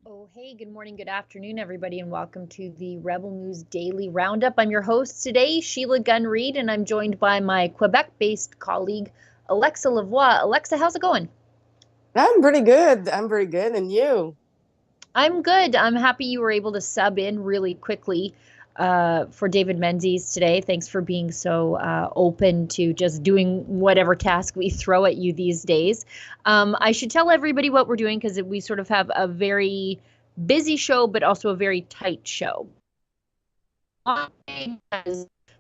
Oh, hey, good morning, good afternoon, everybody, and welcome to the Rebel News Daily Roundup. I'm your host today, Sheila Gunn Reid, and I'm joined by my Quebec-based colleague, Alexa Lavoie. Alexa, how's it going? I'm pretty good. I'm very good. And you? I'm good. I'm happy you were able to sub in really quickly for David Menzies today. Thanks for being so open to just doing whatever task we throw at you these days. I should tell everybody what we're doing because we sort of have a very busy show, but also a very tight show.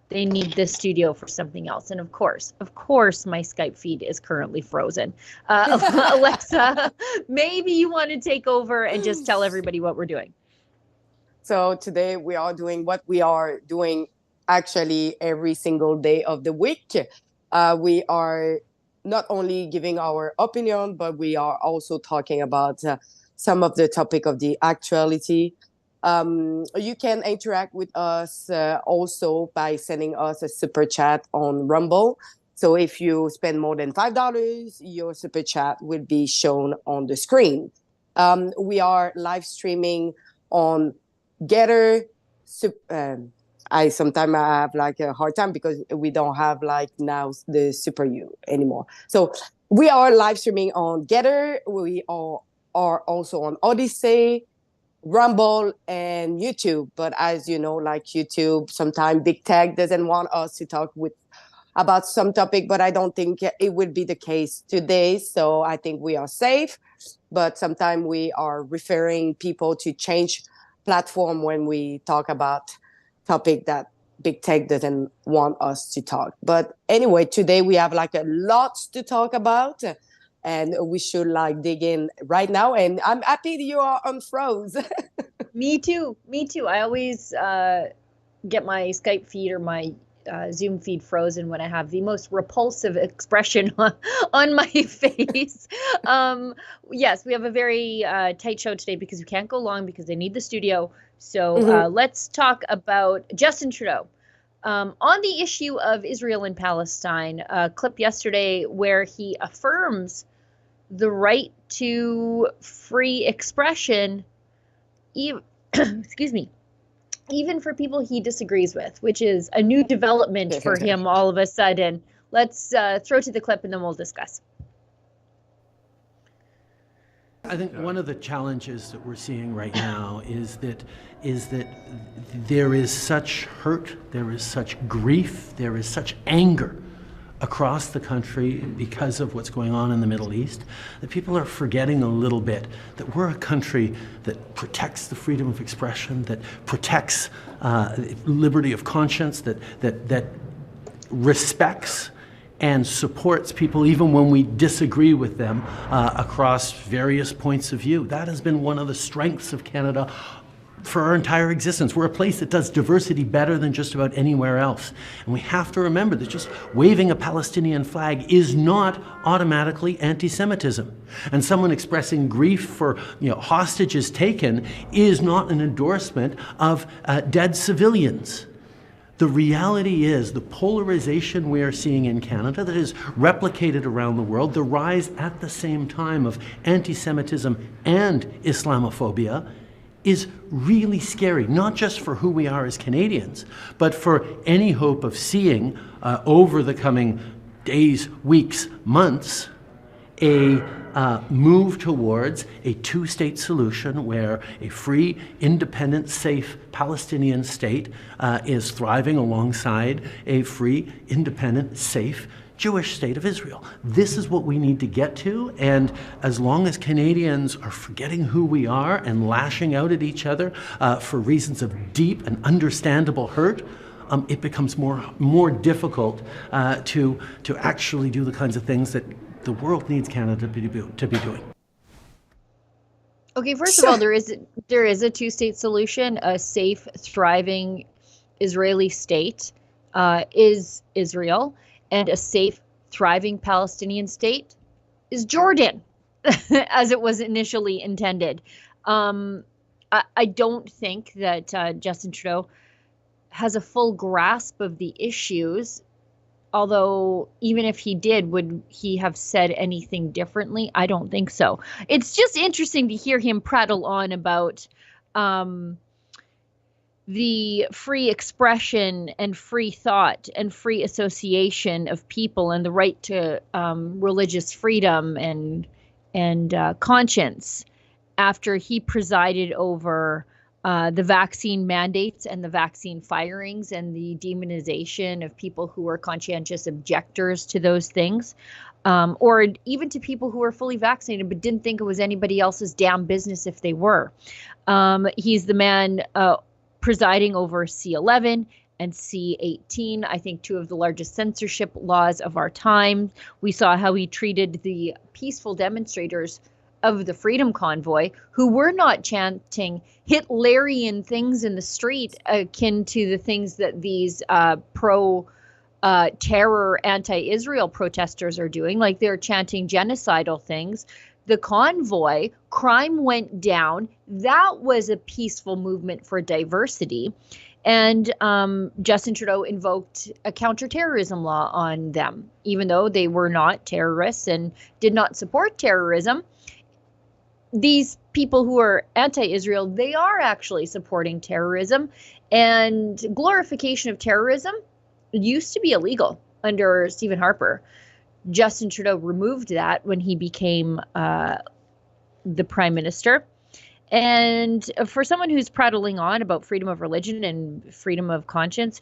They need this studio for something else. And of course, my Skype feed is currently frozen. Alexa, maybe you want to take over and just tell everybody what we're doing. So today we are doing what we are doing actually every single day of the week. We are not only giving our opinion, but we are also talking about some of the topic of the actuality. You can interact with us also by sending us a super chat on Rumble. So if you spend more than $5, your super chat will be shown on the screen. We are live streaming on Getter. I sometimes have like a hard time because we don't have like now the Super U anymore. So we are live streaming on Getter. We are also on Odyssey, Rumble, and YouTube. But as you know, like YouTube, sometimes big tech doesn't want us to talk about some topic, but I don't think it would be the case today. So I think we are safe. But sometimes we are referring people to change platform when we talk about topic that big tech doesn't want us to talk. But anyway, today we have like a lot to talk about, and we should like dig in right now. And I'm happy you are unfroze. Me too. I always get my Skype feed or my Zoom feed frozen when I have the most repulsive expression on my face. Yes, we have a very tight show today because we can't go long because they need the studio. So let's talk about Justin Trudeau. On the issue of Israel and Palestine, a clip yesterday where he affirms the right to free expression, excuse me, even for people he disagrees with, which is a new development for him all of a sudden. Let's throw to the clip and then we'll discuss. I think one of the challenges that we're seeing right now is that there is such hurt, there is such grief, there is such anger across the country because of what's going on in the Middle East, that people are forgetting a little bit that we're a country that protects the freedom of expression, that protects liberty of conscience, that respects and supports people even when we disagree with them across various points of view. That has been one of the strengths of Canada for our entire existence. We're a place that does diversity better than just about anywhere else. And we have to remember that just waving a Palestinian flag is not automatically anti-Semitism. And someone expressing grief for hostages taken is not an endorsement of dead civilians. The reality is the polarization we are seeing in Canada that is replicated around the world, the rise at the same time of anti-Semitism and Islamophobia, is really scary, not just for who we are as Canadians, but for any hope of seeing over the coming days, weeks, months, a move towards a two-state solution where a free, independent, safe Palestinian state is thriving alongside a free, independent, safe Jewish state of Israel. This is what we need to get to, and as long as Canadians are forgetting who we are and lashing out at each other for reasons of deep and understandable hurt, it becomes more difficult to actually do the kinds of things that the world needs Canada to be doing. Okay, first of all, there is a two-state solution. A safe, thriving Israeli state is Israel, and a safe, thriving Palestinian state is Jordan, as it was initially intended. I don't think that Justin Trudeau has a full grasp of the issues. Although, even if he did, would he have said anything differently? I don't think so. It's just interesting to hear him prattle on about the free expression and free thought and free association of people and the right to religious freedom and conscience after he presided over the vaccine mandates and the vaccine firings and the demonization of people who were conscientious objectors to those things, or even to people who were fully vaccinated but didn't think it was anybody else's damn business if they were. He's the man presiding over C-11 and C-18, I think two of the largest censorship laws of our time. We saw how he treated the peaceful demonstrators of the Freedom Convoy, who were not chanting Hitlerian things in the street akin to the things that these pro-terror, anti-Israel protesters are doing, like they're chanting genocidal things. The convoy, crime went down. That was a peaceful movement for diversity. And Justin Trudeau invoked a counterterrorism law on them, even though they were not terrorists and did not support terrorism. These people who are anti-Israel, they are actually supporting terrorism, and glorification of terrorism used to be illegal under Stephen Harper. Justin Trudeau removed that when he became the prime minister. And for someone who's prattling on about freedom of religion and freedom of conscience,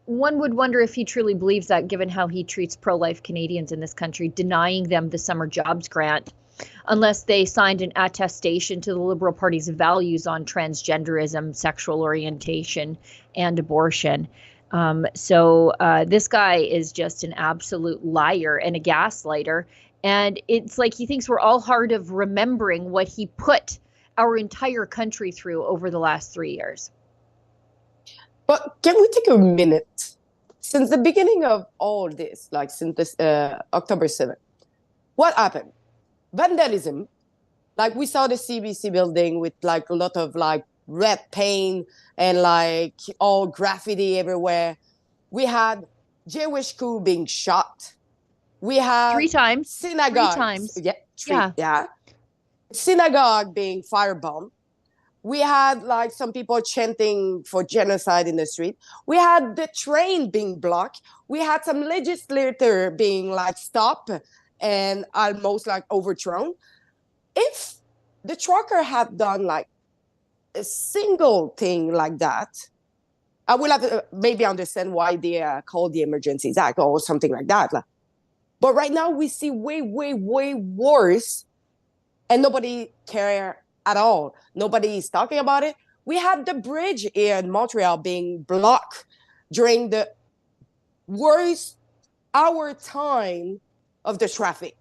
one would wonder if he truly believes that, given how he treats pro-life Canadians in this country, denying them the summer jobs grant unless they signed an attestation to the Liberal Party's values on transgenderism, sexual orientation, and abortion. So this guy is just an absolute liar and a gaslighter. And it's like he thinks we're all hard of remembering what he put our entire country through over the last 3 years. But can we take a minute? Since the beginning of all this, like since this October 7th, what happened? Vandalism. Like we saw the CBC building with like a lot of like red paint and like all graffiti everywhere. We had Jewish school being shot. We had 3 times. Synagogues. 3 times. Yeah. Synagogue being firebombed. We had like some people chanting for genocide in the street. We had the train being blocked. We had some legislator being like stopped and almost like overthrown. if the trucker had done like a single thing like that, I will have to maybe understand why they called the Emergencies Act or something like that. But right now we see way, way, way worse, and nobody care at all. Nobody is talking about it. We had the bridge in Montreal being blocked during the worst hour time of the traffic.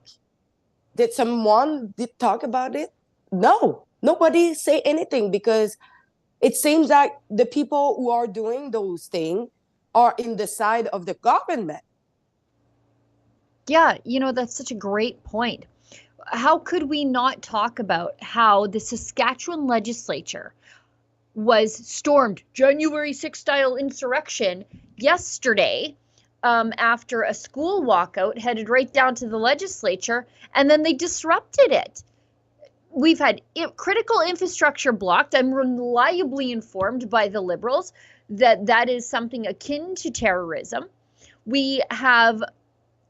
Did someone talk about it? No, nobody say anything, because it seems like the people who are doing those things are in the side of the government. Yeah, that's such a great point. How could we not talk about how the Saskatchewan legislature was stormed, January 6th style insurrection, yesterday, after a school walkout headed right down to the legislature, and then they disrupted it. We've had critical infrastructure blocked. I'm reliably informed by the Liberals that that is something akin to terrorism. We have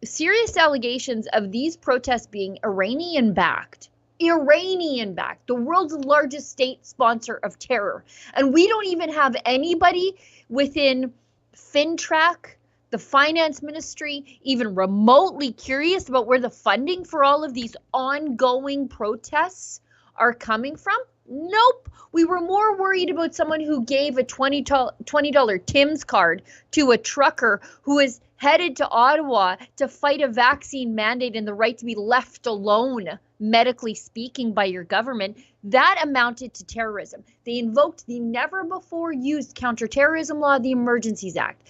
serious allegations of these protests being Iranian-backed, the world's largest state sponsor of terror. And we don't even have anybody within FinTrack, the finance ministry, even remotely curious about where the funding for all of these ongoing protests are coming from. Nope. We were more worried about someone who gave a $20 Tim's card to a trucker who is headed to Ottawa to fight a vaccine mandate and the right to be left alone, medically speaking, by your government. That amounted to terrorism. They invoked the never before used counterterrorism law, the Emergencies Act.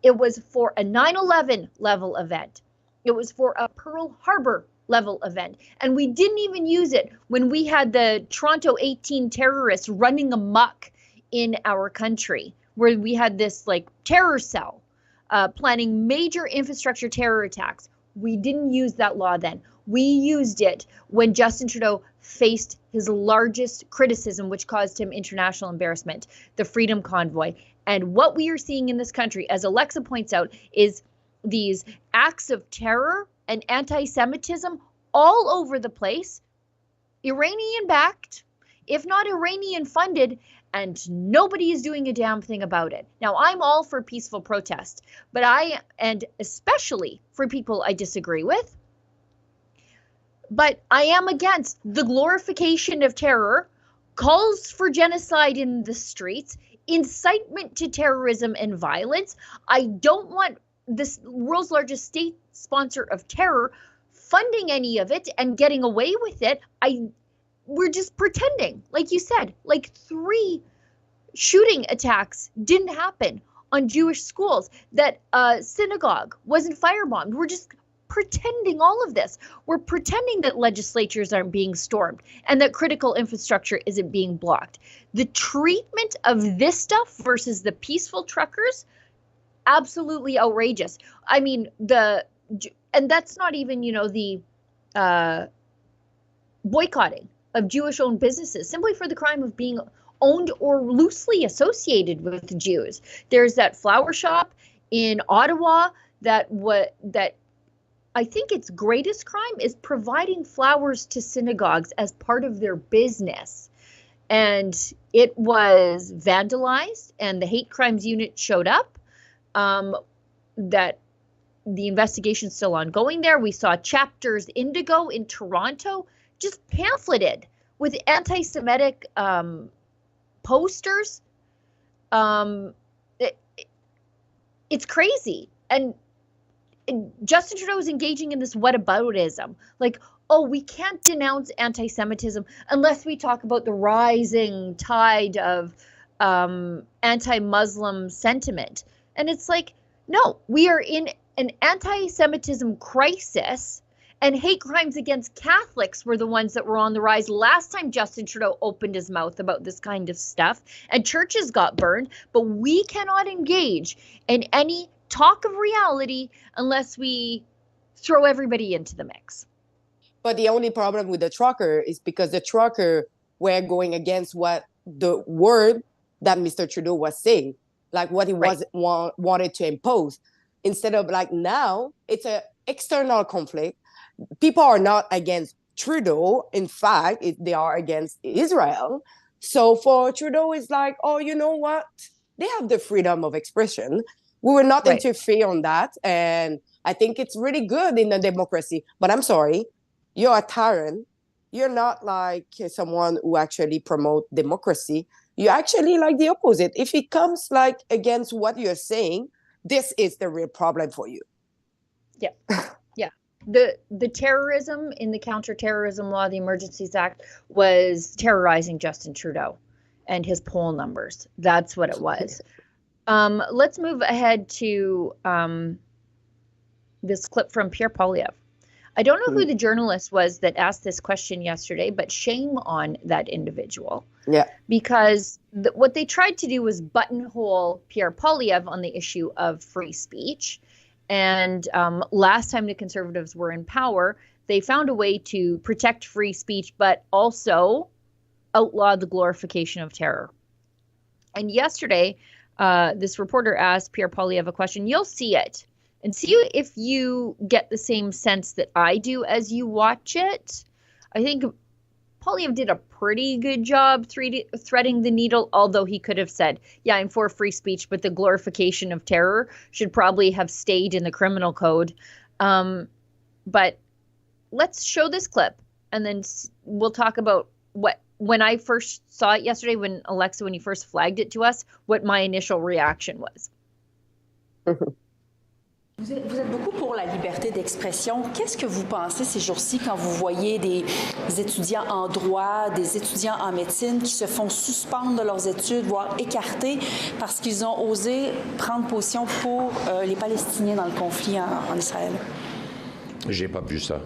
It was for a 9/11 level event. It was for a Pearl Harbor level event. And we didn't even use it when we had the Toronto 18 terrorists running amok in our country, where we had this like terror cell planning major infrastructure terror attacks. We didn't use that law then. We used it when Justin Trudeau faced his largest criticism, which caused him international embarrassment, the Freedom Convoy. And what we are seeing in this country, as Alexa points out, is these acts of terror and anti-Semitism all over the place, Iranian-backed, if not Iranian-funded, and nobody is doing a damn thing about it. Now, I'm all for peaceful protest, and especially for people I disagree with, but I am against the glorification of terror, calls for genocide in the streets, incitement to terrorism and violence. I don't want this world's largest state sponsor of terror funding any of it and getting away with it. We're just pretending, like you said, like 3 shooting attacks didn't happen on Jewish schools, that a synagogue wasn't firebombed. We're just pretending all of this. We're pretending that legislatures aren't being stormed and that critical infrastructure isn't being blocked. The treatment of this stuff versus the peaceful truckers, absolutely outrageous. I mean, and that's not even, the boycotting of Jewish-owned businesses simply for the crime of being owned or loosely associated with Jews. There's that flower shop in Ottawa that I think its greatest crime is providing flowers to synagogues as part of their business. And it was vandalized, and the hate crimes unit showed up. That the investigation's still ongoing there. We saw Chapters Indigo in Toronto just pamphleted with anti-Semitic posters. It's crazy. And Justin Trudeau is engaging in this whataboutism. Like, oh, we can't denounce anti-Semitism unless we talk about the rising tide of anti-Muslim sentiment. And it's like, no, we are in an anti-Semitism crisis, and hate crimes against Catholics were the ones that were on the rise last time Justin Trudeau opened his mouth about this kind of stuff, and churches got burned. But we cannot engage in any talk of reality unless we throw everybody into the mix. But the only problem with the trucker is because the trucker were going against what the word that Mr. Trudeau was saying, like what he wanted to impose. Instead of like now, it's an external conflict. People are not against Trudeau, in fact, they are against Israel. So for Trudeau, it's like, oh, you know what? They have the freedom of expression. We will not interfere on that. And I think it's really good in a democracy. But I'm sorry, you're a tyrant. You're not like someone who actually promote democracy. You're actually like the opposite. If it comes like against what you're saying, this is the real problem for you. Yeah. Yeah. The terrorism in the counterterrorism law, the Emergencies Act, was terrorizing Justin Trudeau and his poll numbers. That's what it was. Let's move ahead to this clip from Pierre Poilievre. I don't know who the journalist was that asked this question yesterday, but shame on that individual. Yeah. Because what they tried to do was buttonhole Pierre Poilievre on the issue of free speech. And last time the Conservatives were in power, they found a way to protect free speech, but also outlaw the glorification of terror. And yesterday, this reporter asked Pierre Poilievre a question. You'll see it and see if you get the same sense that I do as you watch it. I think Poilievre did a pretty good job threading the needle, although he could have said, yeah, I'm for free speech, but the glorification of terror should probably have stayed in the criminal code. But let's show this clip, and then we'll talk about when I first saw it yesterday, when you first flagged it to us, what my initial reaction was. Vous êtes beaucoup pour la liberté d'expression. Qu'est-ce que vous pensez ces jours-ci quand vous voyez des étudiants en droit, des étudiants en médecine qui se font suspendre de leurs études, voire écarter parce qu'ils ont osé prendre position pour les Palestiniens dans le conflit en Israël? J'ai pas vu ça.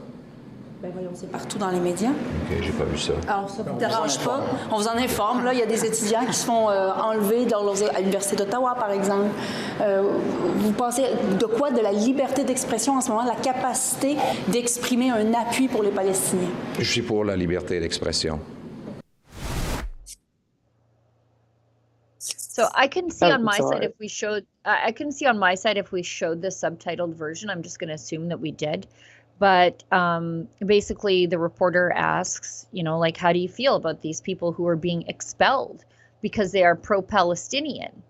Ben voyons, c'est partout dans les médias. OK, j'ai pas vu ça. Alors, ça ne vous dérange pas? On vous en informe. Là, il y a des étudiants qui se font enlever à l'Université d'Ottawa, par exemple. Vous pensez de quoi? De la liberté d'expression en ce moment, la capacité d'exprimer un appui pour les Palestiniens? Je suis pour la liberté d'expression. So I can see on my side if we showed the subtitled version. I'm just going to assume that we did. But basically, the reporter asks, like, how do you feel about these people who are being expelled because they are pro-Palestinian?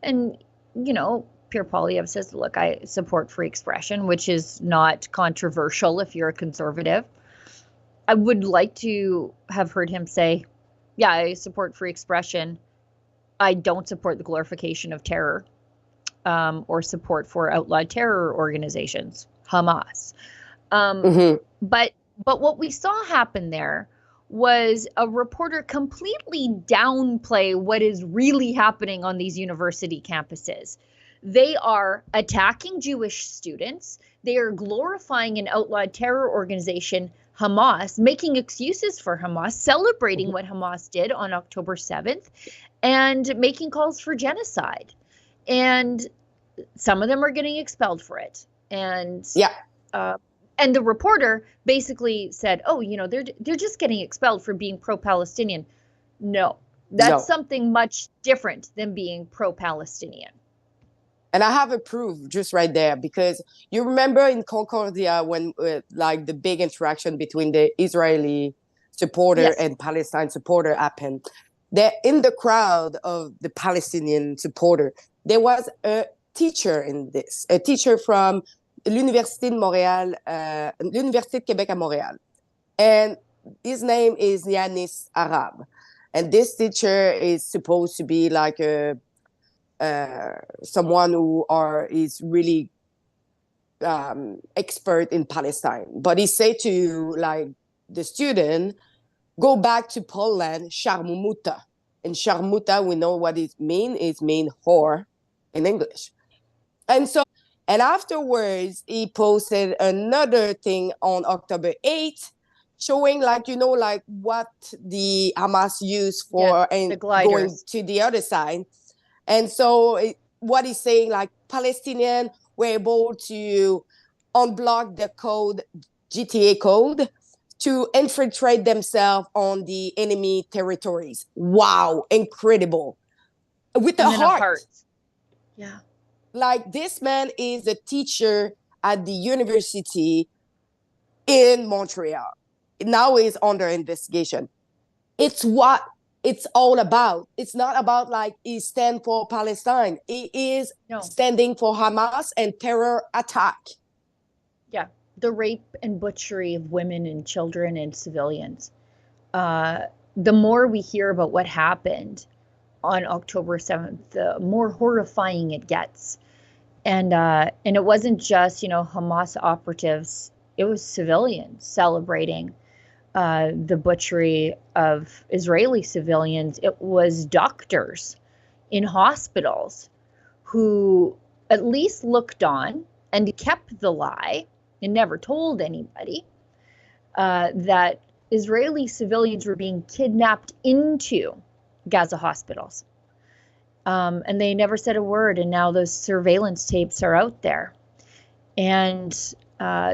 And, Pierre Poilievre says, look, I support free expression, which is not controversial if you're a conservative. I would like to have heard him say, yeah, I support free expression. I don't support the glorification of terror or support for outlawed terror organizations, Hamas. But what we saw happen there was a reporter completely downplay what is really happening on these university campuses. They are attacking Jewish students. They are glorifying an outlawed terror organization, Hamas, making excuses for Hamas, celebrating what Hamas did on October 7th, and making calls for genocide. And some of them are getting expelled for it. And and the reporter basically said, oh, they're just getting expelled for being pro-Palestinian. No, that's something much different than being pro-Palestinian. And I have a proof just right there, because you remember in Concordia when like the big interaction between the Israeli supporter and Palestine supporter happened. There in the crowd of the Palestinian supporter, there was a teacher a teacher from l'Université de Montréal, l'Université de Québec à Montréal. And his name is Yanis Arab. And this teacher is supposed to be like someone who is really expert in Palestine. But he said to like the student, go back to Poland, Sharmuta. And Sharmuta, we know what it means. It means whore in English. And afterwards, he posted another thing on October 8th, showing like what the Hamas used for and going to the other side. And so what he's saying, like Palestinians were able to unblock the code, GTA code, to infiltrate themselves on the enemy territories. Wow, incredible. With a heart. Yeah. Like this man is a teacher at the university in Montreal. now is under investigation. It's what it's all about. It's not about like he stand for Palestine. He is standing for Hamas and terror attack. Yeah, the rape and butchery of women and children and civilians. The more we hear about what happened on October 7th, the more horrifying it gets. And it wasn't just, Hamas operatives. It was civilians celebrating the butchery of Israeli civilians. It was doctors in hospitals who at least looked on and kept the lie and never told anybody that Israeli civilians were being kidnapped into Gaza hospitals. And they never said a word. And now those surveillance tapes are out there. And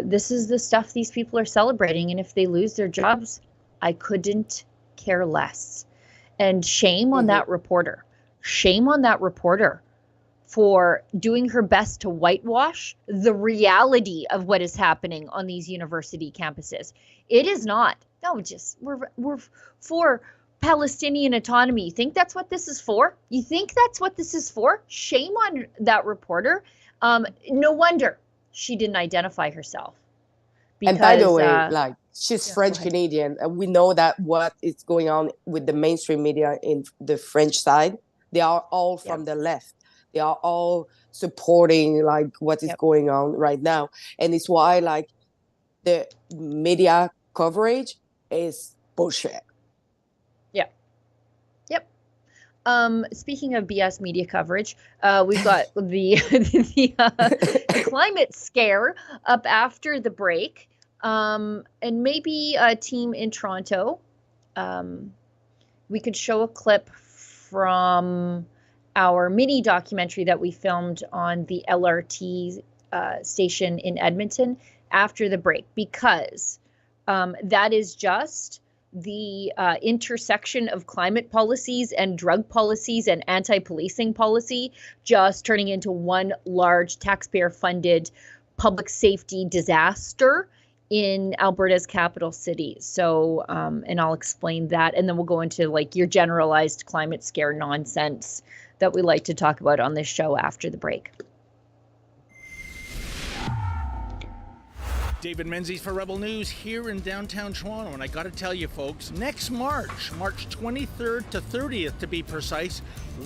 this is the stuff these people are celebrating. And if they lose their jobs, I couldn't care less. And shame on that reporter. Shame on that reporter for doing her best to whitewash the reality of what is happening on these university campuses. It is not. No, just we're for Palestinian autonomy. You think that's what this is for? You think that's what this is for? Shame on that reporter. No wonder she didn't identify herself. Because, and by the way, she's French Canadian. We know that what is going on with the mainstream media in the French side, they are all from the left. They are all supporting what is going on right now. And it's why the media coverage is bullshit. Speaking of BS media coverage, we've got the climate scare up after the break, and maybe a team in Toronto. We could show a clip from our mini documentary that we filmed on the LRT station in Edmonton after the break, because that is just the intersection of climate policies and drug policies and anti-policing policy just turning into one large taxpayer-funded public safety disaster in Alberta's capital city. So, and I'll explain that, and then we'll go into your generalized climate scare nonsense that we like to talk about on this show after the break. David Menzies for Rebel News here in downtown Toronto, and I got to tell you folks, next March 23rd to 30th to be precise,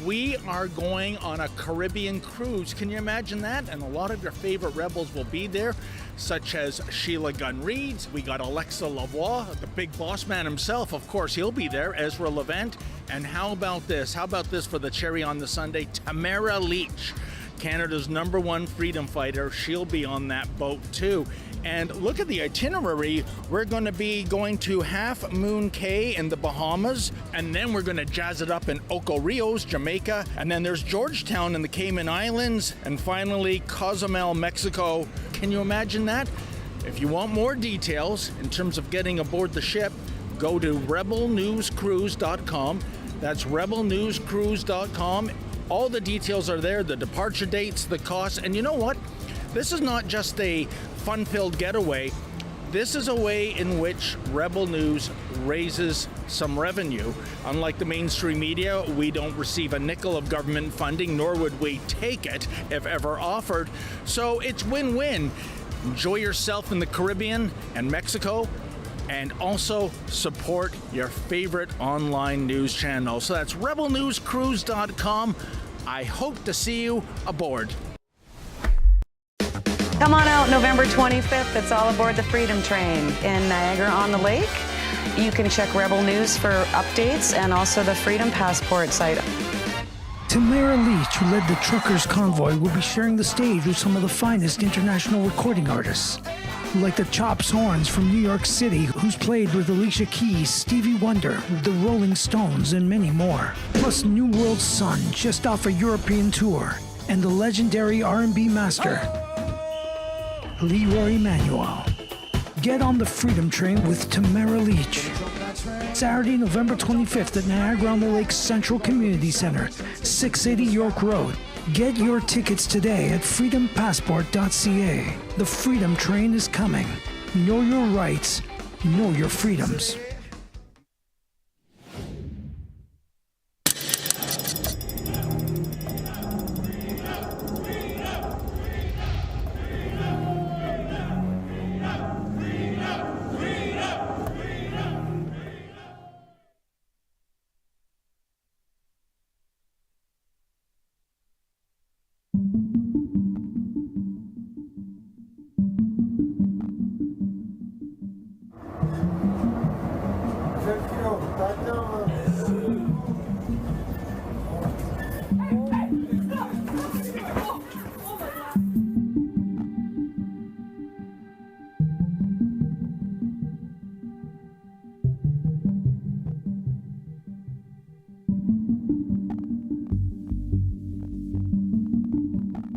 we are going on a Caribbean cruise. Can you imagine that? And a lot of your favorite rebels will be there, such as Sheila Gunn Reid. We got Alexa Lavoie, the big boss man himself, of course, he'll be there. Ezra Levant. And how about this? How about this for the cherry on the sundae? Tamara Leach, Canada's #1 freedom fighter. She'll be on that boat too. And look at the itinerary. We're going to be going to Half Moon Cay in the Bahamas, and then we're going to jazz it up in Ocho Rios, Jamaica, and then there's Georgetown in the Cayman Islands, and finally Cozumel, Mexico. Can you imagine that? If you want more details in terms of getting aboard the ship, go to rebelnewscruise.com. That's rebelnewscruise.com. All the details are there, the departure dates, the costs, and you know what? This is not just a fun-filled getaway. This is a way in which Rebel News raises some revenue. Unlike the mainstream media, we don't receive a nickel of government funding, nor would we take it if ever offered. So it's win-win. Enjoy yourself in the Caribbean and Mexico, and also support your favorite online news channel. So that's rebelnewscruise.com. I hope to see you aboard. Come on out November 25th. It's all aboard the Freedom Train in Niagara-on-the-Lake. You can check Rebel News for updates and also the Freedom Passport site. Tamara Leach, who led the Truckers Convoy, will be sharing the stage with some of the finest international recording artists, like the Chops Horns from New York City, who's played with Alicia Keys, Stevie Wonder, the Rolling Stones, and many more. Plus New World Sun, just off a European tour, and the legendary R&B master, Leroy Emanuel. Get on the Freedom Train with Tamara Leach. Saturday, November 25th at Niagara-on-the-Lake Central Community Center, 680 York Road. Get your tickets today at freedompassport.ca. The Freedom Train is coming. Know your rights. know your freedoms.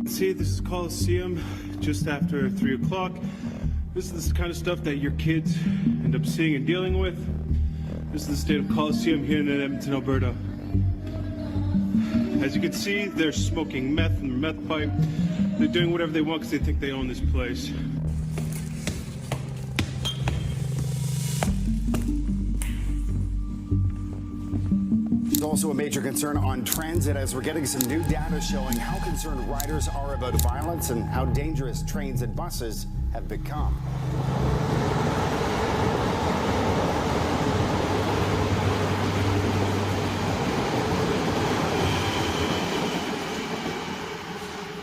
See, this is Coliseum just after 3 o'clock. This is the kind of stuff that your kids end up seeing and dealing with. This is the state of Coliseum here in Edmonton, Alberta. As you can see, they're smoking meth in their meth pipe. They're doing whatever they want because they think they own this place. There's also a major concern on transit as we're getting some new data showing how concerned riders are about violence and how dangerous trains and buses have become.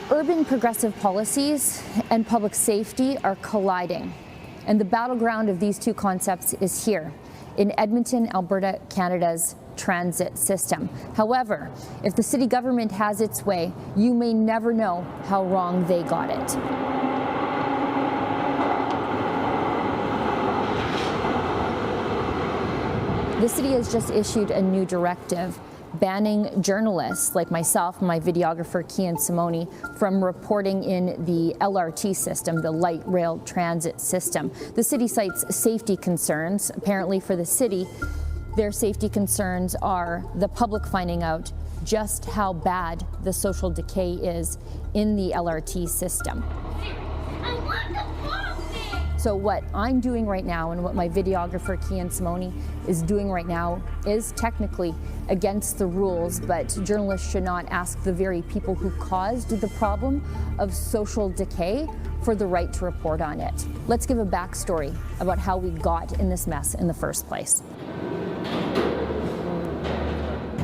Urban progressive policies and public safety are colliding, and the battleground of these two concepts is here in Edmonton, Alberta, Canada's transit system. However, if the city government has its way, you may never know how wrong they got it. The city has just issued a new directive banning journalists like myself and my videographer Kian Simoni from reporting in the LRT system, the light rail transit system. The city cites safety concerns. Apparently for the city, their safety concerns are the public finding out just how bad the social decay is in the LRT system. So what I'm doing right now and what my videographer Kian Simoni is doing right now is technically against the rules, but journalists should not ask the very people who caused the problem of social decay for the right to report on it. Let's give a backstory about how we got in this mess in the first place.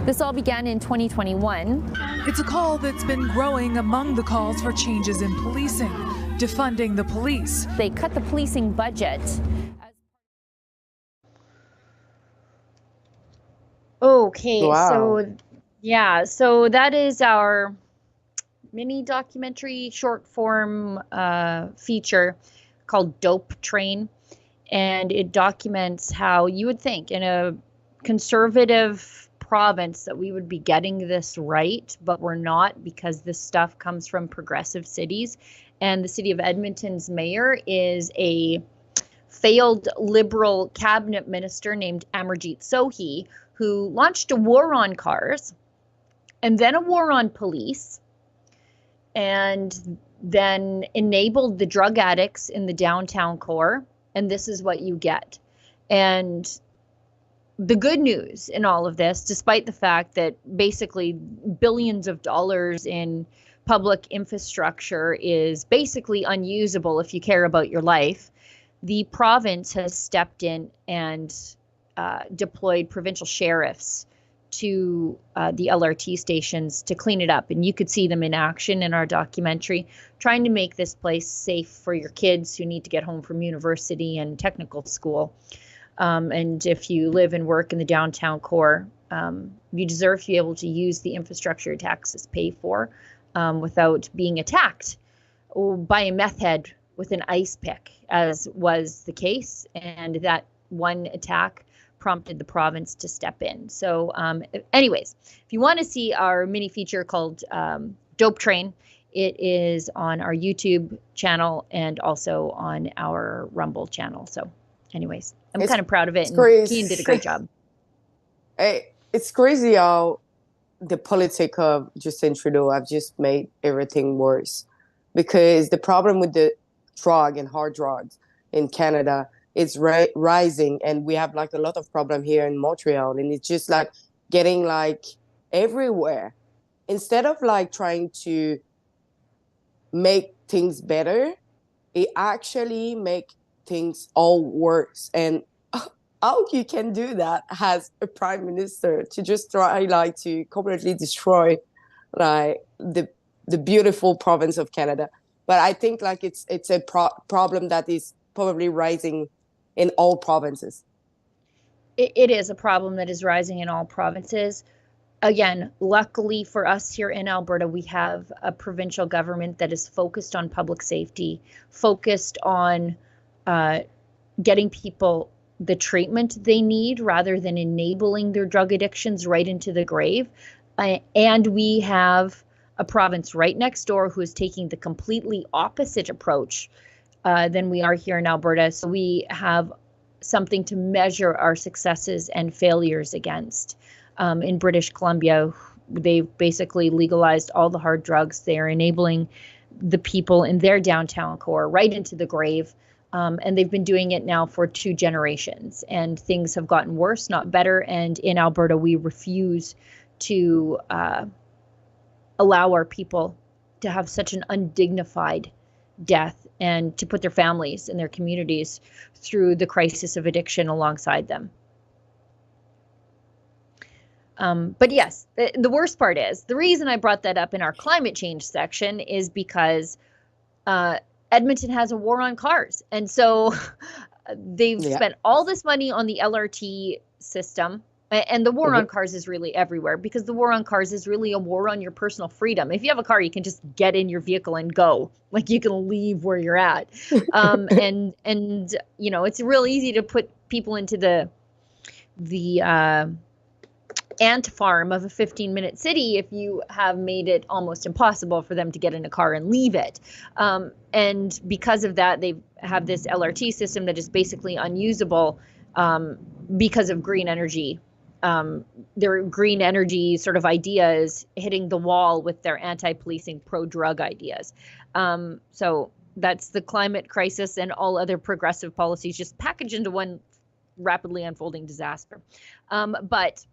This all began in 2021. It's a call that's been growing among the calls for changes in policing, defunding the police. They cut the policing budget. Okay, Wow. so that is our mini documentary short form feature called Dope Train, and it documents how you would think in a conservative province that we would be getting this right, but we're not, because this stuff comes from progressive cities. And the city of Edmonton's mayor is a failed Liberal cabinet minister named Amarjeet Sohi, who launched a war on cars and then a war on police, and then enabled the drug addicts in the downtown core. And this is what you get. And the good news in all of this, despite the fact that basically billions of dollars in public infrastructure is basically unusable if you care about your life, the province has stepped in and deployed provincial sheriffs to the LRT stations to clean it up. And you could see them in action in our documentary, trying to make this place safe for your kids who need to get home from university and technical school. And if you live and work in the downtown core, you deserve to be able to use the infrastructure taxes pay for without being attacked by a meth head with an ice pick, as was the case. And that one attack prompted the province to step in. So anyways, if you want to see our mini feature called Dope Train, it is on our YouTube channel and also on our Rumble channel. So anyways, I'm kind of proud of it. And Kian did a great job. It's crazy how the politic of Justin Trudeau have just made everything worse. Because the problem with the drug and hard drugs in Canada it's rising, and we have like a lot of problem here in Montreal, and it's just like getting like everywhere. Instead of like trying to make things better, it actually make things all worse. And how you can do that as a prime minister, to just try like to completely destroy like the beautiful province of Canada. But I think like it's a problem that is probably rising in all provinces. It is a problem that is rising in all provinces. Again, luckily for us here in Alberta, we have a provincial government that is focused on public safety, focused on getting people the treatment they need rather than enabling their drug addictions right into the grave. And we have a province right next door who is taking the completely opposite approach than we are here in Alberta. So we have something to measure our successes and failures against. In British Columbia, they've basically legalized all the hard drugs. They are enabling the people in their downtown core right into the grave. And they've been doing it now for 2 generations. And things have gotten worse, not better. And in Alberta, we refuse to allow our people to have such an undignified death and to put their families and their communities through the crisis of addiction alongside them. But yes, the worst part is, the reason I brought that up in our climate change section is because Edmonton has a war on cars. And so they've spent all this money on the LRT system. And the war on cars is really everywhere, because the war on cars is really a war on your personal freedom. If you have a car, you can just get in your vehicle and go. Like, you can leave where you're at. And you know, it's real easy to put people into the ant farm of a 15-minute city if you have made it almost impossible for them to get in a car and leave it. And because of that, they have this LRT system that is basically unusable because of green energy. Their green energy sort of idea is hitting the wall with their anti-policing, pro-drug ideas. So that's the climate crisis and all other progressive policies just packaged into one rapidly unfolding disaster. But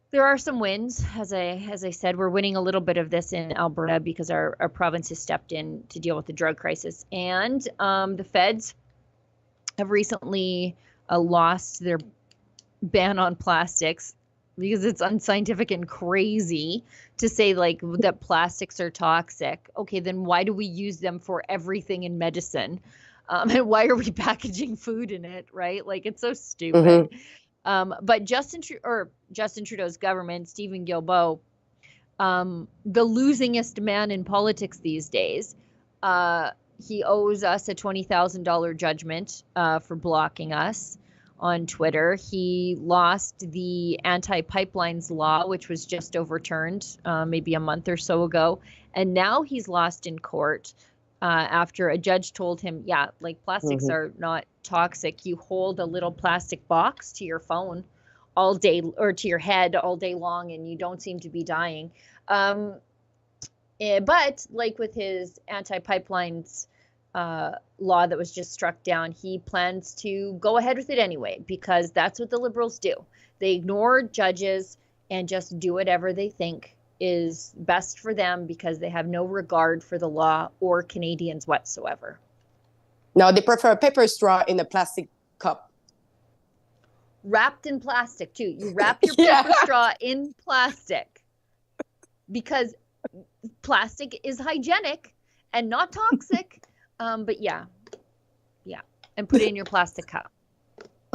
there are some wins. As I said, we're winning a little bit of this in Alberta because our province has stepped in to deal with the drug crisis. And the feds have recently lost their ban on plastics because it's unscientific and crazy to say like that plastics are toxic. Okay, then why do we use them for everything in medicine? And why are we packaging food in it, right? Like, it's so stupid. But Justin Trudeau's government, Steven Guilbeault, the losingest man in politics these days, he owes us a $20,000 judgment for blocking us on Twitter. He lost the anti-pipelines law, which was just overturned maybe a month or so ago. And now he's lost in court after a judge told him, yeah, like, plastics are not toxic. You hold a little plastic box to your phone all day, or to your head all day long, and you don't seem to be dying. But like with his anti-pipelines law that was just struck down, he plans to go ahead with it anyway, because that's what the Liberals do. They ignore judges and just do whatever they think is best for them, because they have no regard for the law or Canadians whatsoever. No, they prefer a paper straw in a plastic cup. Wrapped in plastic, too. You wrap your paper straw in plastic because plastic is hygienic and not toxic. But yeah. And put it in your plastic cup.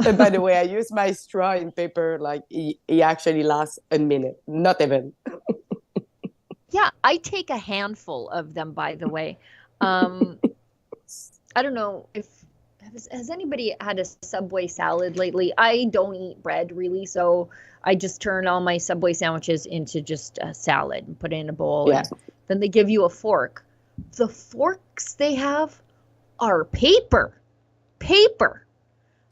And by the way, I use my straw in paper, like, it actually lasts a minute, not even. Yeah, I take a handful of them, by the way. I don't know if has anybody had a Subway salad lately? I don't eat bread really, so I just turn all my Subway sandwiches into just a salad and put it in a bowl. Yeah. And then they give you a fork. The forks they have are paper.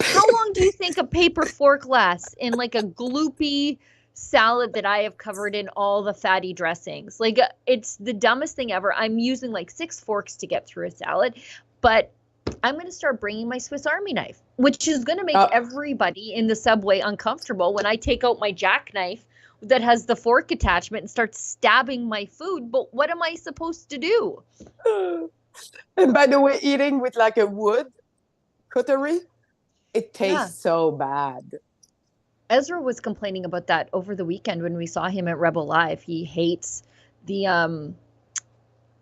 How long do you think a paper fork lasts in like a gloopy salad that I have covered in all the fatty dressings? Like, it's the dumbest thing ever. I'm using like 6 forks to get through a salad, but I'm going to start bringing my Swiss Army knife, which is going to make everybody in the subway uncomfortable when I take out my jackknife that has the fork attachment and start stabbing my food. But what am I supposed to do? And by the way, eating with like a wood cutlery, it tastes so bad. Ezra was complaining about that over the weekend when we saw him at Rebel Live. He hates the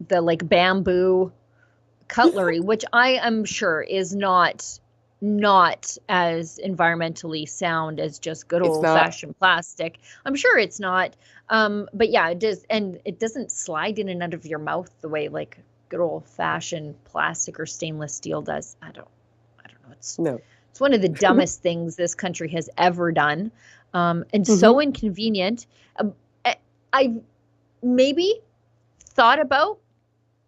like bamboo cutlery, which I am sure is not as environmentally sound as just good old fashioned plastic. I'm sure it's not. But yeah, it does, and it doesn't slide in and out of your mouth the way like good old fashioned plastic or stainless steel does. I don't know. It's one of the dumbest things this country has ever done. And so inconvenient. I maybe thought about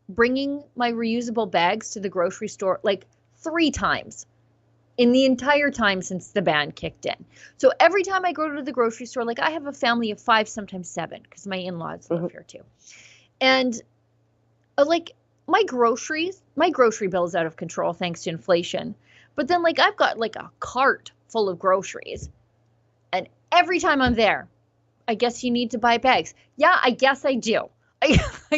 bringing my reusable bags to the grocery store like 3 times in the entire time since the ban kicked in. So every time I go to the grocery store, like I have a family of 5, sometimes 7, because my in-laws live here too. And like my grocery bill is out of control thanks to inflation. But then like I've got like a cart full of groceries. And every time I'm there, I guess you need to buy bags. Yeah, I guess I do. I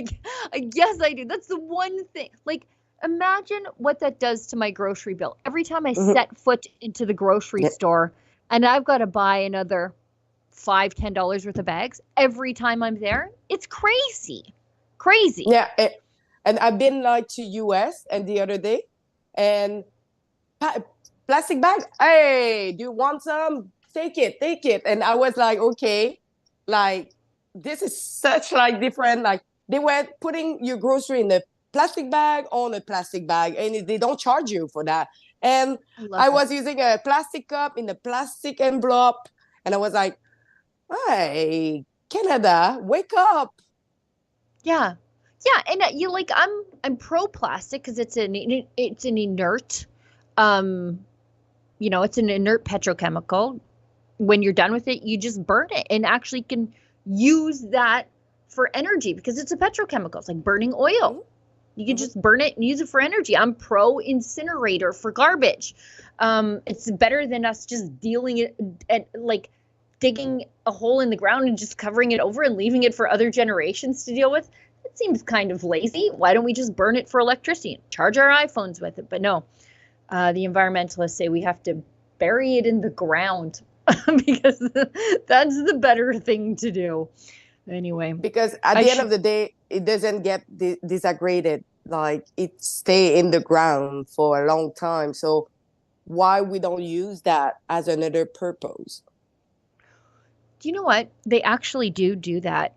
guess I do. That's the one thing. Like, imagine what that does to my grocery bill. Every time I set foot into the grocery store and I've got to buy another $5, $10 worth of bags every time I'm there, it's crazy. Crazy. Yeah. And I've been like to US and the other day and plastic bag. Hey, do you want some? Take it. And I was like, okay, like, this is such like different, like they were putting your grocery in a plastic bag on a plastic bag and they don't charge you for that. And I was using a plastic cup in a plastic envelope and I was like, hey, Canada, wake up. Yeah. And you like, I'm pro plastic because it's an inert, it's an inert petrochemical. When you're done with it, you just burn it and actually can use that for energy because it's a petrochemical. It's like burning oil. You can just burn it and use it for energy. I'm pro incinerator for garbage. It's better than us just dealing it at like digging a hole in the ground and just covering it over and leaving it for other generations to deal with. It seems kind of lazy. Why don't we just burn it for electricity and charge our iPhones with it? But no, the environmentalists say we have to bury it in the ground. Because that's the better thing to do. Anyway. Because at the end of the day, it doesn't get disaggregated. Like, it stay in the ground for a long time. So why we don't use that as another purpose? Do you know what? They actually do that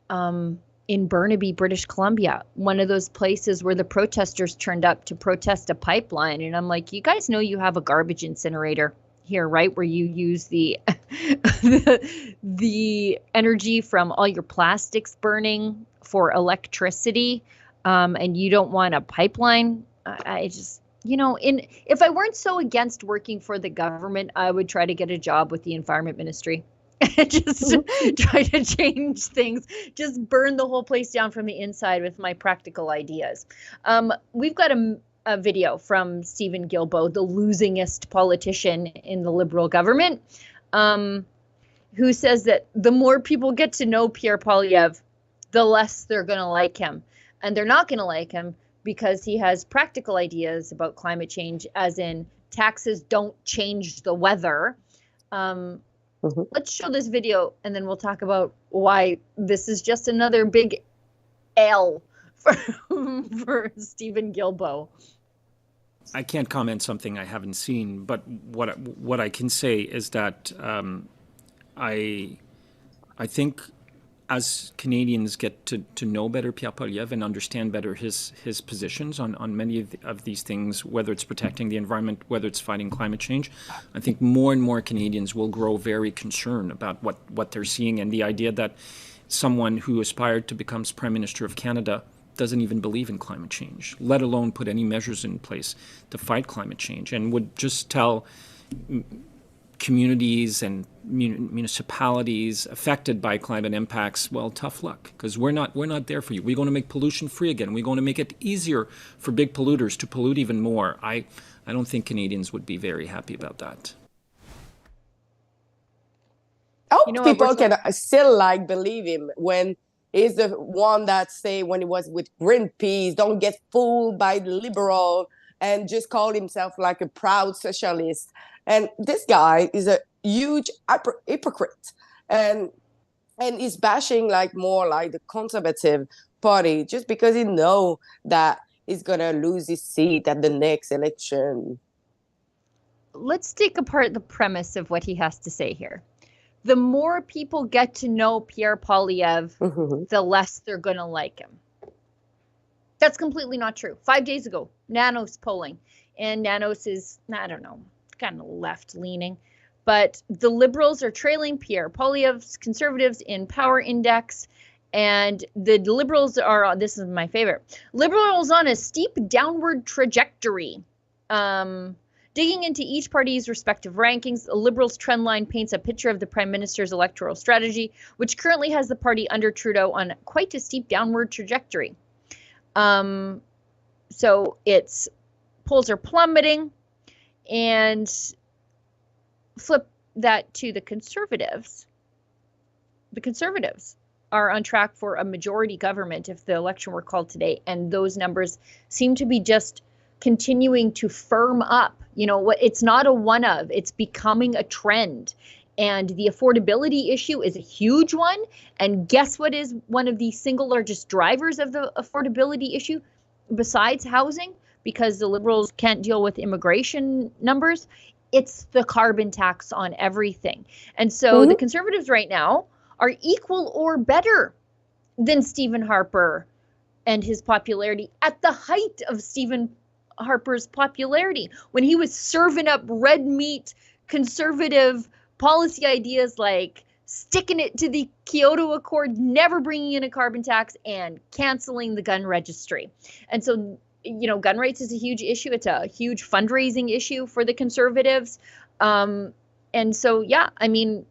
in Burnaby, British Columbia. One of those places where the protesters turned up to protest a pipeline. And I'm like, you guys know you have a garbage incinerator here, right? Where you use the energy from all your plastics burning for electricity, and you don't want a pipeline. I just, if I weren't so against working for the government, I would try to get a job with the Environment Ministry. Just try to change things, just burn the whole place down from the inside with my practical ideas. We've got a video from Steven Guilbeault, the losingest politician in the Liberal government, who says that the more people get to know Pierre Poilievre, the less they're going to like him. And they're not going to like him because he has practical ideas about climate change, as in taxes don't change the weather. Let's show this video and then we'll talk about why this is just another big L for Steven Guilbeault. I can't comment something I haven't seen, but what I can say is that I think as Canadians get to know better Pierre Poilievre and understand better his positions on many of these things, whether it's protecting the environment, whether it's fighting climate change, I think more and more Canadians will grow very concerned about what they're seeing, and the idea that someone who aspired to become Prime Minister of Canada doesn't even believe in climate change, let alone put any measures in place to fight climate change, and would just tell communities and municipalities affected by climate impacts, well, tough luck, because we're not there for you. We're going to make pollution free again. We're going to make it easier for big polluters to pollute even more. I don't think Canadians would be very happy about that. I hope people can still believe him when he's the one that say when he was with Greenpeace, don't get fooled by the liberal, and just called himself like a proud socialist. And this guy is a huge hypocrite, and he's bashing more like the Conservative Party just because he know that he's gonna lose his seat at the next election. Let's take apart the premise of what he has to say here. The more people get to know Pierre Poilievre, the less they're going to like him. That's completely not true. 5 days ago, Nanos polling. And Nanos is, I don't know, kind of left-leaning. But the Liberals are trailing Pierre Poilievre's Conservatives in Power Index. And the Liberals are, this is my favorite, Liberals on a steep downward trajectory. Digging into each party's respective rankings, the Liberals' trend line paints a picture of the Prime Minister's electoral strategy, which currently has the party under Trudeau on quite a steep downward trajectory. So its polls are plummeting, and flip that to the Conservatives. The Conservatives are on track for a majority government if the election were called today, and those numbers seem to be just continuing to firm up. You know, it's not a one of, it's becoming a trend. And the affordability issue is a huge one. And guess what is one of the single largest drivers of the affordability issue besides housing? Because the Liberals can't deal with immigration numbers. It's the carbon tax on everything. And so the Conservatives right now are equal or better than Stephen Harper and his popularity at the height of Stephen Harper's popularity, when he was serving up red meat conservative policy ideas like sticking it to the Kyoto Accord, never bringing in a carbon tax, and canceling the gun registry. And so, you know, gun rights is a huge issue. It's a huge fundraising issue for the Conservatives. And so, yeah, I mean,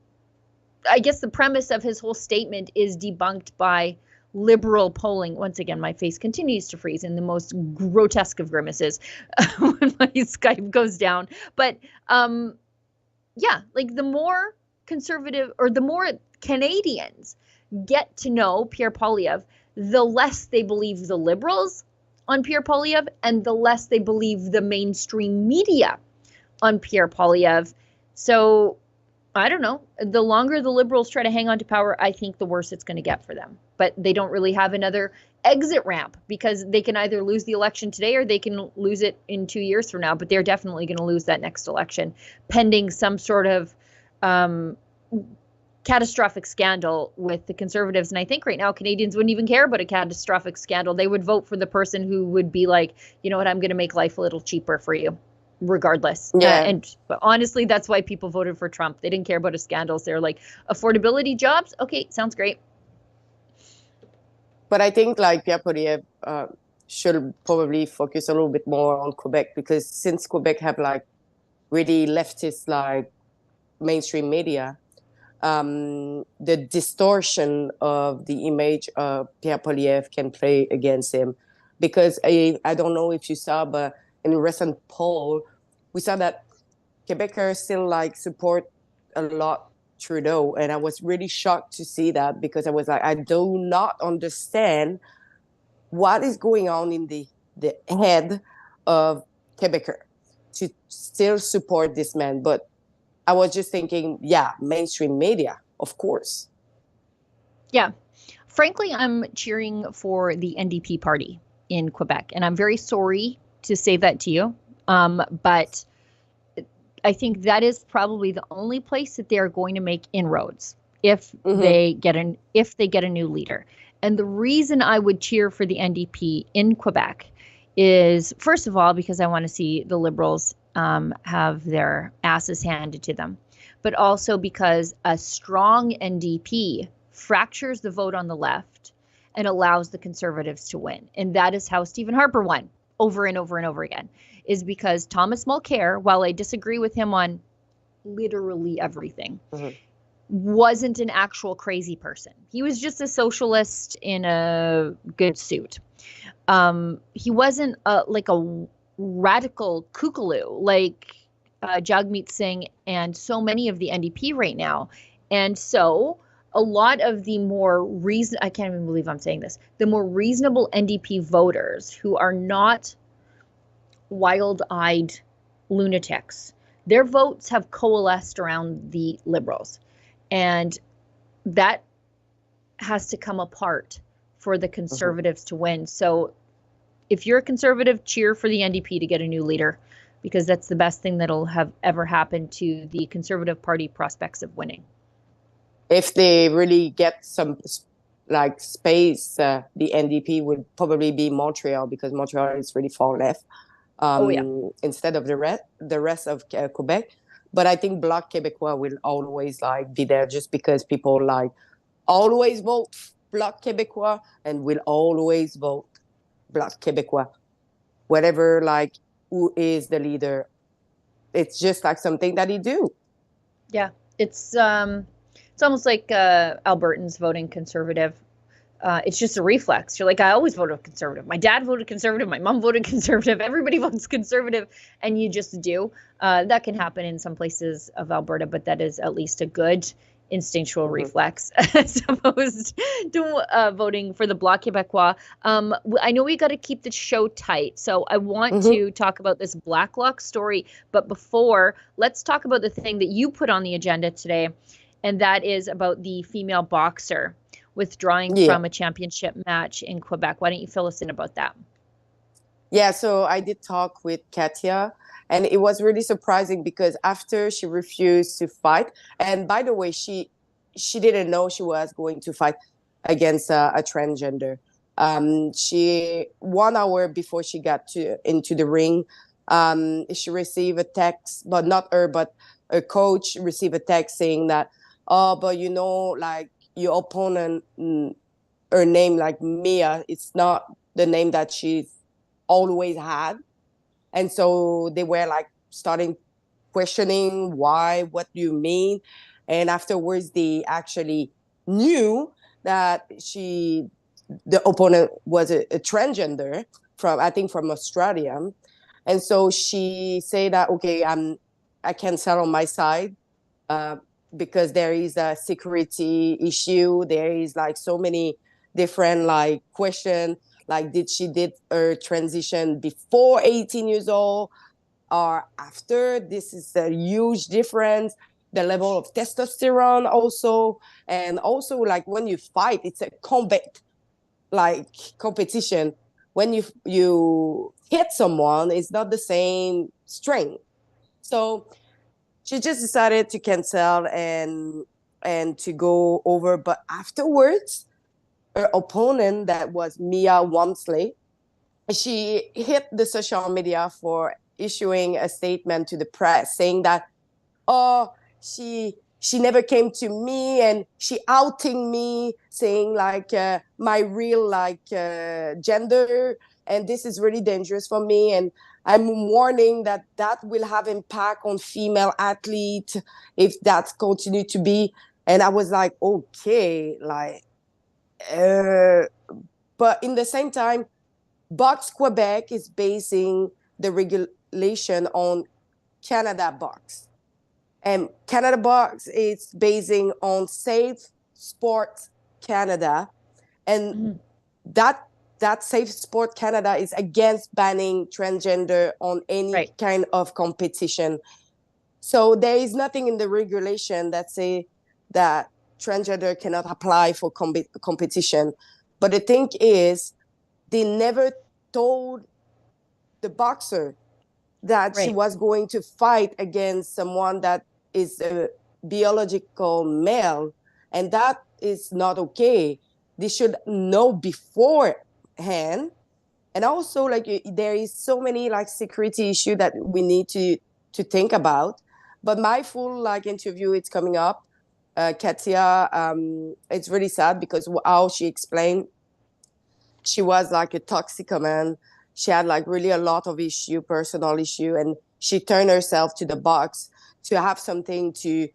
I guess the premise of his whole statement is debunked by Liberal polling. Once again, my face continues to freeze in the most grotesque of grimaces when my Skype goes down. But yeah, like the more conservative or the more Canadians get to know Pierre Poilievre, the less they believe the Liberals on Pierre Poilievre and the less they believe the mainstream media on Pierre Poilievre. So I don't know. The longer the Liberals try to hang on to power, I think the worse it's going to get for them. But they don't really have another exit ramp because they can either lose the election today or they can lose it in 2 years from now. But they're definitely going to lose that next election pending some sort of catastrophic scandal with the Conservatives. And I think right now Canadians wouldn't even care about a catastrophic scandal. They would vote for the person who would be like, you know what, I'm going to make life a little cheaper for you. Regardless. Yeah. But honestly, that's why people voted for Trump. They didn't care about his scandals. They're like, affordability, jobs. Okay, sounds great. But I think like Pierre Poilievre should probably focus a little bit more on Quebec, because since Quebec have like really leftist like mainstream media, the distortion of the image of Pierre Poilievre can play against him. Because I don't know if you saw, but in a recent poll, we saw that Quebecers still like support a lot Trudeau. And I was really shocked to see that, because I was like, I do not understand what is going on in the head of Quebecer to still support this man. But I was just thinking, yeah, mainstream media, of course. Yeah. Frankly, I'm cheering for the NDP party in Quebec. And I'm very sorry to say that to you. But I think that is probably the only place that they're going to make inroads if they get a new leader. And the reason I would cheer for the NDP in Quebec is, first of all, because I want to see the Liberals have their asses handed to them, but also because a strong NDP fractures the vote on the left and allows the Conservatives to win. And that is how Stephen Harper won over and over and over again, is because Thomas Mulcair, while I disagree with him on literally everything, wasn't an actual crazy person. He was just a socialist in a good suit. He wasn't like a radical kookaloo like Jagmeet Singh and so many of the NDP right now. And so a lot of the more I can't even believe I'm saying this, the more reasonable NDP voters who are not wild-eyed lunatics, their votes have coalesced around the Liberals. And that has to come apart for the Conservatives to win. So if you're a Conservative, cheer for the NDP to get a new leader, because that's the best thing that'll have ever happened to the Conservative Party prospects of winning. If they really get some like space, the NDP would probably be Montreal, because Montreal is really far left. Instead of the rest of Quebec. But I think Bloc Québécois will always like be there, just because people like always vote Bloc Québécois and will always vote Bloc Québécois. Whatever, like, who is the leader, it's just like something that he do. Yeah, it's almost like Albertans voting Conservative. It's just a reflex. You're like, I always voted Conservative. My dad voted Conservative. My mom voted Conservative. Everybody votes Conservative, and you just do. That can happen in some places of Alberta, but that is at least a good instinctual reflex as opposed to voting for the Bloc Québécois. I know we got to keep the show tight, so I want to talk about this Blacklock story. But before, let's talk about the thing that you put on the agenda today, and that is about the female boxer withdrawing from a championship match in Quebec. Why don't you fill us in about that? Yeah, so I did talk with Katia, and it was really surprising because after she refused to fight, and by the way, she didn't know she was going to fight against a transgender. She 1 hour before she got into the ring, she received a text, but not her, but a coach received a text saying that, oh, but you know, like, your opponent, her name, like Mia, it's not the name that she's always had. And so they were like starting questioning why, what do you mean? And afterwards they actually knew that the opponent was a transgender from Australia. And so she said that, okay, I can sell on my side, because there is a security issue. There is like so many different like questions, like did her transition before 18 years old or after? This is a huge difference. The level of testosterone also, and also like when you fight, it's a combat, like competition. When you hit someone, it's not the same strength. So she just decided to cancel and to go over. But afterwards, her opponent, that was Mia Wamsley, she hit the social media for issuing a statement to the press saying that, oh, she never came to me and she outing me, saying like my real like gender, and this is really dangerous for me, and I'm warning that will have impact on female athletes if that continue to be. And I was like, okay, like, but in the same time, Box Quebec is basing the regulation on Canada Box. And Canada Box is basing on Safe Sport Canada. And that Safe Sport Canada is against banning transgender on any kind of competition. So there is nothing in the regulation that say that transgender cannot apply for competition. But the thing is, they never told the boxer that she was going to fight against someone that is a biological male, and that is not okay. They should know beforehand. And also, like, there is so many like security issue that we need to think about. But my full like interview, it's coming up. Katia, it's really sad because how she explained, she was like a toxicomane. She had like really a lot of personal issue, and she turned herself to the box to have something to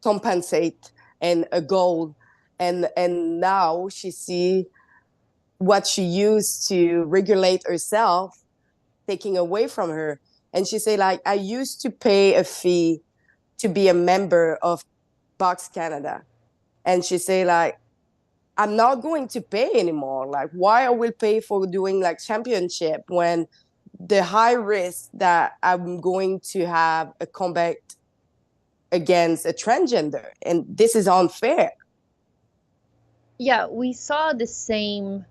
compensate and a goal. And now she see what she used to regulate herself taking away from her. And she say, like, I used to pay a fee to be a member of Box Canada. And she say, like, I'm not going to pay anymore. Like, why I will pay for doing like championship when the high risk that I'm going to have a combat against a transgender, and this is unfair. Yeah, we saw the same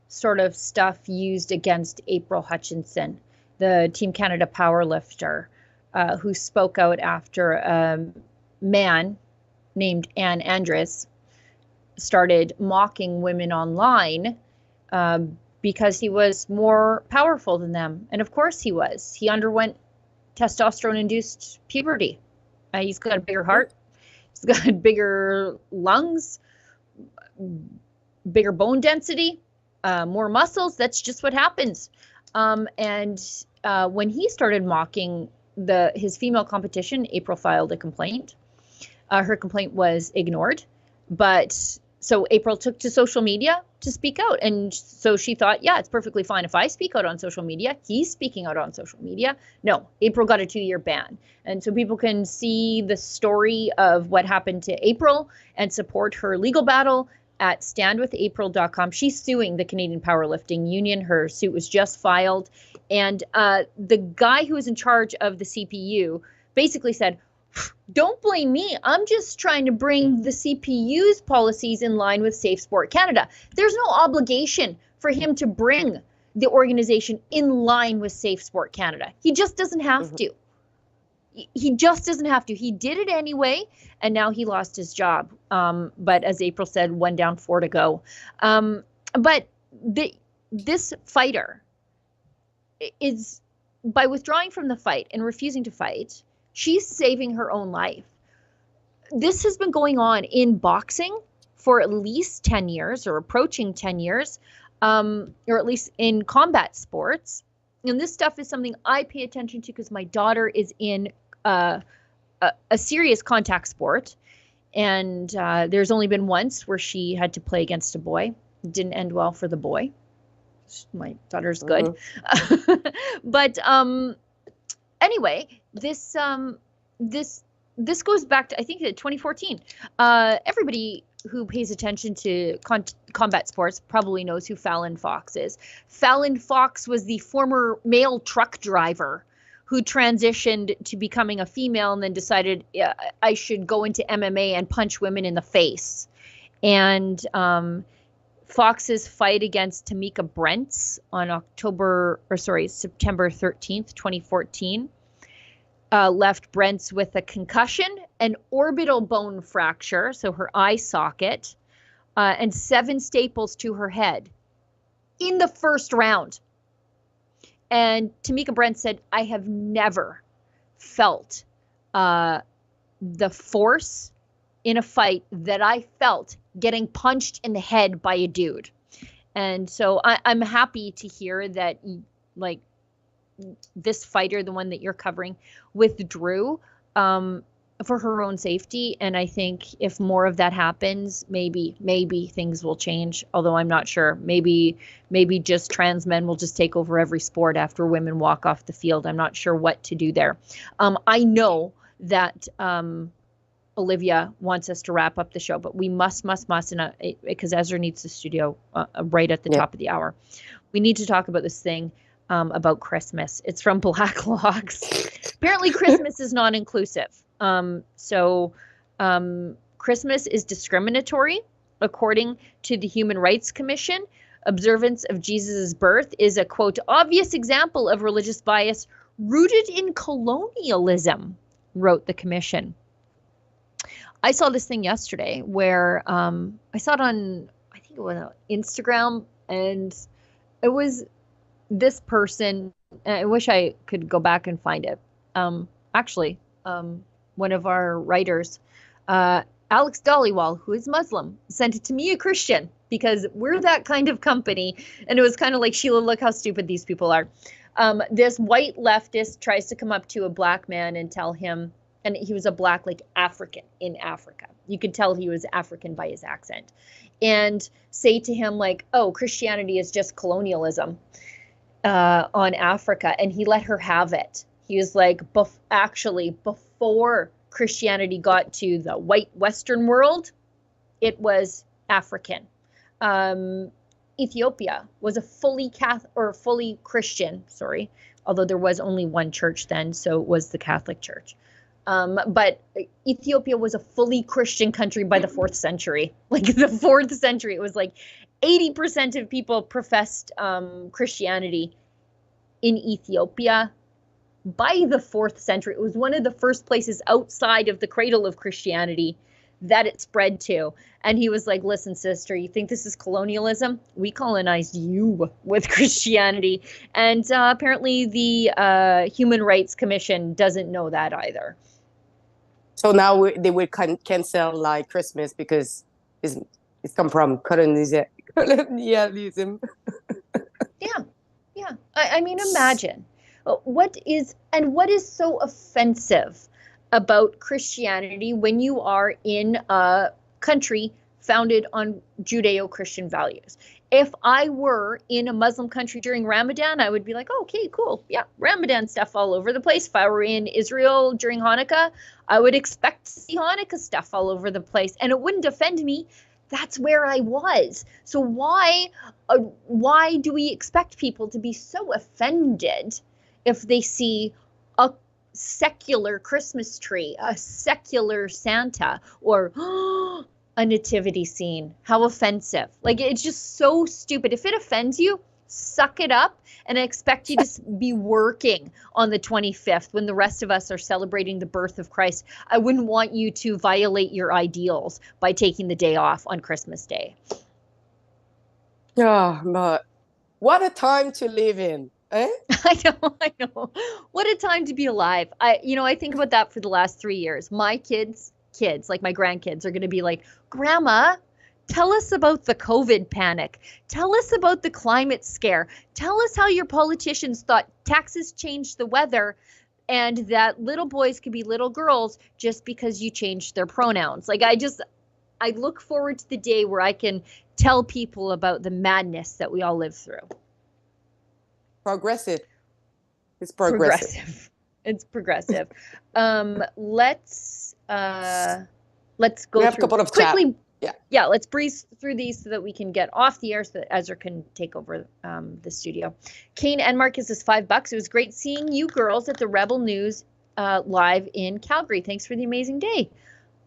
sort of stuff used against April Hutchinson, the Team Canada powerlifter, who spoke out after a man named Ann Andres started mocking women online because he was more powerful than them. And of course he was. He underwent testosterone-induced puberty. He's got a bigger heart. He's got bigger lungs, bigger bone density, more muscles. That's just what happens. And when he started mocking his female competition, April filed a complaint. Her complaint was ignored. But so April took to social media to speak out. And so she thought, yeah, it's perfectly fine if I speak out on social media. He's speaking out on social media. No, April got a 2-year ban. And so people can see the story of what happened to April and support her legal battle at standwithapril.com. She's suing the Canadian Powerlifting Union. Her suit was just filed. And the guy who was in charge of the CPU basically said, don't blame me. I'm just trying to bring the CPU's policies in line with Safe Sport Canada. There's no obligation for him to bring the organization in line with Safe Sport Canada. He just doesn't have to. He just doesn't have to. He did it anyway, and now he lost his job. But as April said, 1 down, 4 to go. But this fighter is, by withdrawing from the fight and refusing to fight, she's saving her own life. This has been going on in boxing for at least 10 years or approaching 10 years, or at least in combat sports. And this stuff is something I pay attention to because my daughter is in a serious contact sport. And there's only been once where she had to play against a boy. It didn't end well for the boy. My daughter's good. But anyway, this goes back to, I think, 2014. Everybody who pays attention to combat sports probably knows who Fallon Fox is. Fallon Fox was the former male truck driver who transitioned to becoming a female and then decided I should go into MMA and punch women in the face. And Fox's fight against Tamika Brents on September 13th, 2014, left Brents with a concussion, an orbital bone fracture, so her eye socket, and 7 staples to her head in the first round. And Tamika Brent said, I have never felt the force in a fight that I felt getting punched in the head by a dude. And so I'm happy to hear that, like, this fighter, the one that you're covering, withdrew for her own safety. And I think if more of that happens, maybe things will change. Although I'm not sure. Maybe just trans men will just take over every sport after women walk off the field. I'm not sure what to do there. I know that Olivia wants us to wrap up the show, but we must, and because Ezra needs the studio right at the top of the hour. We need to talk about this thing about Christmas. It's from Black Logs. Apparently Christmas is not inclusive. Christmas is discriminatory. According to the Human Rights Commission, observance of Jesus' birth is a, quote, obvious example of religious bias rooted in colonialism, wrote the commission. I saw this thing yesterday where I saw it on, I think it was on Instagram, and it was this person. I wish I could go back and find it. One of our writers, Alex Dollywall, who is Muslim, sent it to me, a Christian, because we're that kind of company. And it was kind of like, Sheila, look how stupid these people are. This white leftist tries to come up to a black man and tell him and he was a black, like African in Africa. You could tell he was African by his accent, and say to him like, oh, Christianity is just colonialism on Africa. And he let her have it. He was like, actually, before Christianity got to the white Western world, it was African. Ethiopia was a fully Catholic or fully Christian, sorry, although there was only one church then, so it was the Catholic Church. But Ethiopia was a fully Christian country by the 4th century. Like the 4th century, it was like 80% of people professed Christianity in Ethiopia. By the 4th century, it was one of the first places outside of the cradle of Christianity that it spread to. And he was like, listen, sister, you think this is colonialism? We colonized you with Christianity. And apparently the Human Rights Commission doesn't know that either. So now they will cancel like Christmas because it's come from colonialism. Yeah. I mean, imagine what is so offensive about Christianity when you are in a country founded on Judeo-Christian values. If I were in a Muslim country during Ramadan, I would be like, oh, okay, cool. Yeah, Ramadan stuff all over the place. If I were in Israel during Hanukkah, I would expect to see Hanukkah stuff all over the place. And it wouldn't offend me. That's where I was. So why do we expect people to be so offended if they see a secular Christmas tree, a secular Santa, or a nativity scene? How offensive. Like, it's just so stupid. If it offends you, suck it up, and I expect you to be working on the 25th when the rest of us are celebrating the birth of Christ. I wouldn't want you to violate your ideals by taking the day off on Christmas Day. Yeah, but what a time to live in. Eh? I know. What a time to be alive. I think about that for the last 3 years. My kids, like my grandkids, are going to be like, Grandma, tell us about the COVID panic. Tell us about the climate scare. Tell us how your politicians thought taxes changed the weather and that little boys could be little girls just because you changed their pronouns. Like, I look forward to the day where I can tell people about the madness that we all live through. Progressive. It's progressive. It's progressive. Let's go we have through a couple of quickly. Yeah. Let's breeze through these so that we can get off the air so that Ezra can take over the studio. Kane Enmark is $5. It was great seeing you girls at the Rebel News live in Calgary. Thanks for the amazing day.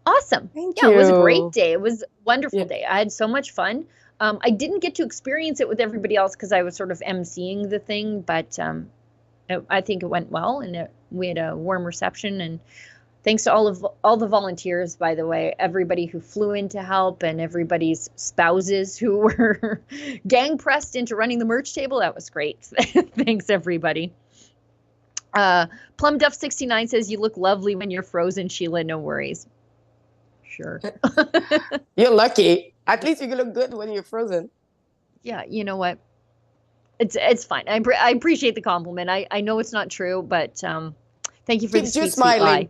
Awesome. Thank you. It was a great day. It was a wonderful day. I had so much fun. I didn't get to experience it with everybody else because I was sort of emceeing the thing, but I think it went well, and we had a warm reception. And thanks to all the volunteers, by the way, everybody who flew in to help, and everybody's spouses who were gang pressed into running the merch table. That was great. Thanks, everybody. Plum Duff 69 says, you look lovely when you're frozen, Sheila. No worries. Sure. You're lucky. At least you can look good when you're frozen. Yeah, you know what? It's fine. I appreciate the compliment. I know it's not true, but thank you for the sweet lie.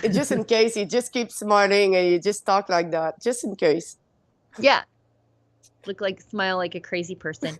Just in case, you just keep smiling and you just talk like that, just in case. Yeah. Smile like a crazy person.